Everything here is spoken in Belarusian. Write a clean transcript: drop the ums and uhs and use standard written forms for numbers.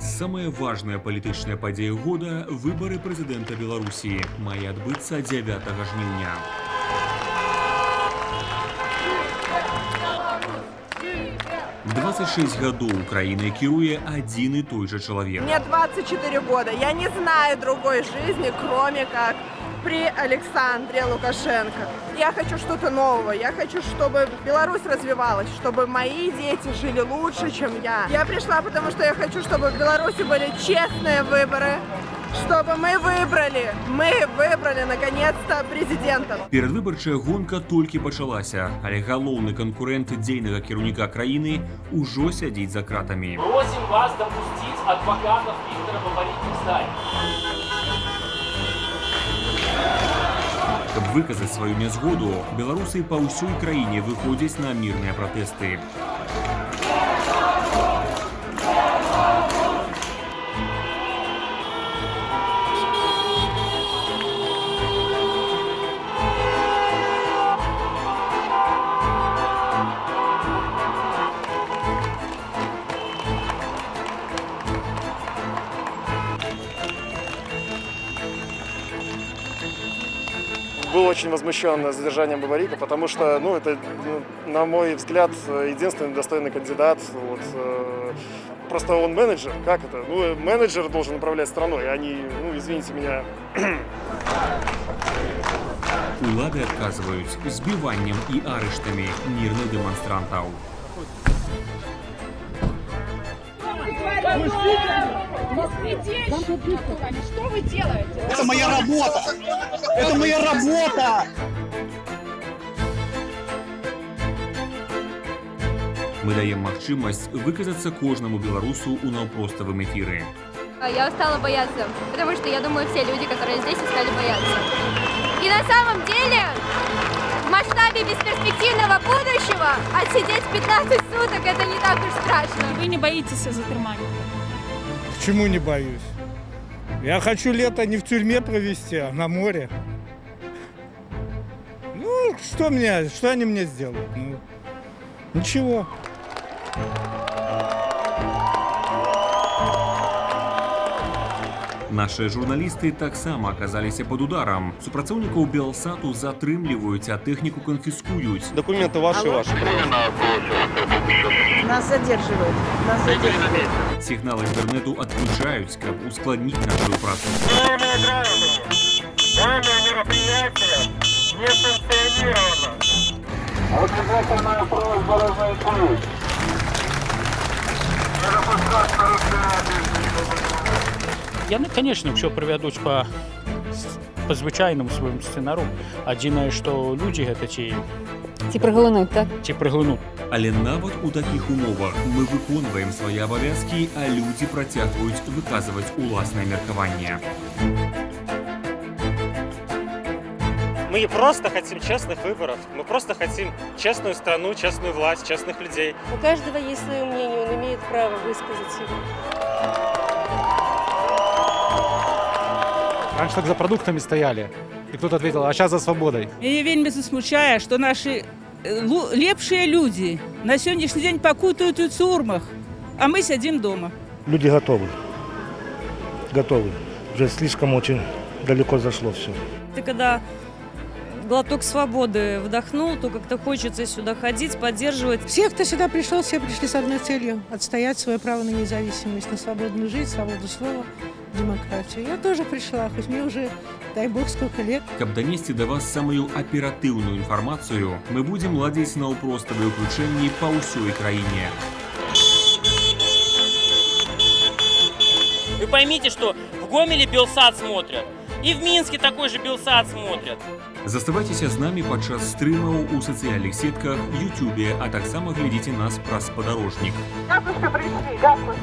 Самая важная палітычная падзея года – выборы прэзідэнта Беларусі. Мае адбыцца 9 жніўня. В 26 гадоў Украінай кіруе адзін і той жа чалавек. Мне 24 года. Я не знаю другой жизни, кроме как при Александре Лукашенко. Я хочу что-то нового. Я хочу, чтобы Беларусь развивалась, чтобы мои дети жили лучше, чем я. Я пришла, потому что я хочу, чтобы в Беларуси были честные выборы, чтобы мы выбрали наконец-то президента. Перадвыбарчая гонка толькі пачалася, але галоўны канкурэнт дзейнага кіраўніка краіны ўжо сядзіць за кратамі. Просим вас допустить адвокатов Виктора Бабарики в здание. Каб выказаць сваю нязгоду, беларусы па ўсёй краіне выходзяць на мірныя пратэсты. Был очень возмущен задержанием Бабарика, потому что, это, на мой взгляд, единственный достойный кандидат. Просто он менеджер. Как это? Менеджер должен управлять страной, а не, извините меня. Улады адказваюць збіваннем і арыштамі мірных дэманстрантаў. Что вы делаете? Это моя работа! Это моя работа! Мы даем магчымасць выказацца кожнаму беларусу ў наўпроставым эфіры. Я устала бояться, потому что я думаю, все люди, которые здесь, устали бояться. И на самом деле, в масштабе бесперспективного будущего отсидеть 15 суток – это не так уж страшно. Вы не боитесь затурманить? Почему не боюсь? Я хочу лето не в тюрьме провести, а на море. Что они мне сделают? Ничего. Нашыя журналісты таксама аказаліся пад ударам. Супрацоўнікаў Белсату затрымліваюць, а тэхніку канфіскуюць. Документы ваши. Нас задерживают. Сігнал інтэрнэту адключаюць, каб ускладніць нашу працу. Данное мероприятие не санкционировано. Обязательная просьба разойтись. Не допускать нарушения. Яны, конечно, все прывядуць по звычайнаму свайму сцэнару. Адзінае, што людзі гэта ці прыглынуць, так? Ці прыглынуць. Але нават у такіх умовах мы выконваем свае абавязкі, а людзі працягваюць выказваць уласнае меркаванне. Мы просто хотим честных выборов. Мы просто хотим честную страну, честную власть, честных людей. У каждого есть свое мнение, он имеет право высказать его. Раньше так за продуктами стояли, и кто-то ответил, а сейчас за свободой. Меня вельмі засмучае, что наши лепшие люди на сегодняшний день покутают в тюрьмах, а мы сидим дома. Люди готовы. Готовы. Уже слишком очень далеко зашло все. Ты когда глоток свободы вдохнул, то как-то хочется сюда ходить, поддерживать. Все, кто сюда пришел, все пришли с одной целью – отстоять свое право на независимость, на свободную жизнь, свободу слова, демократию. Я тоже пришла, хоть мне уже, дай бог, сколько лет. Каб данесці да вас самую аператыўную інфармацыю, мы будзем ладзіць наўпроставыя ўключэнні па ўсёй краіне. Вы поймите, что в Гомеле Белсат смотрят, и в Минске такой же Белсат смотрят. Заставайцеся з намі падчас стрымаў у сацыяльных сетках, Ютубе, а таксама глядзіце нас праз спадарожнік. Дякую, что пришли. Дякую.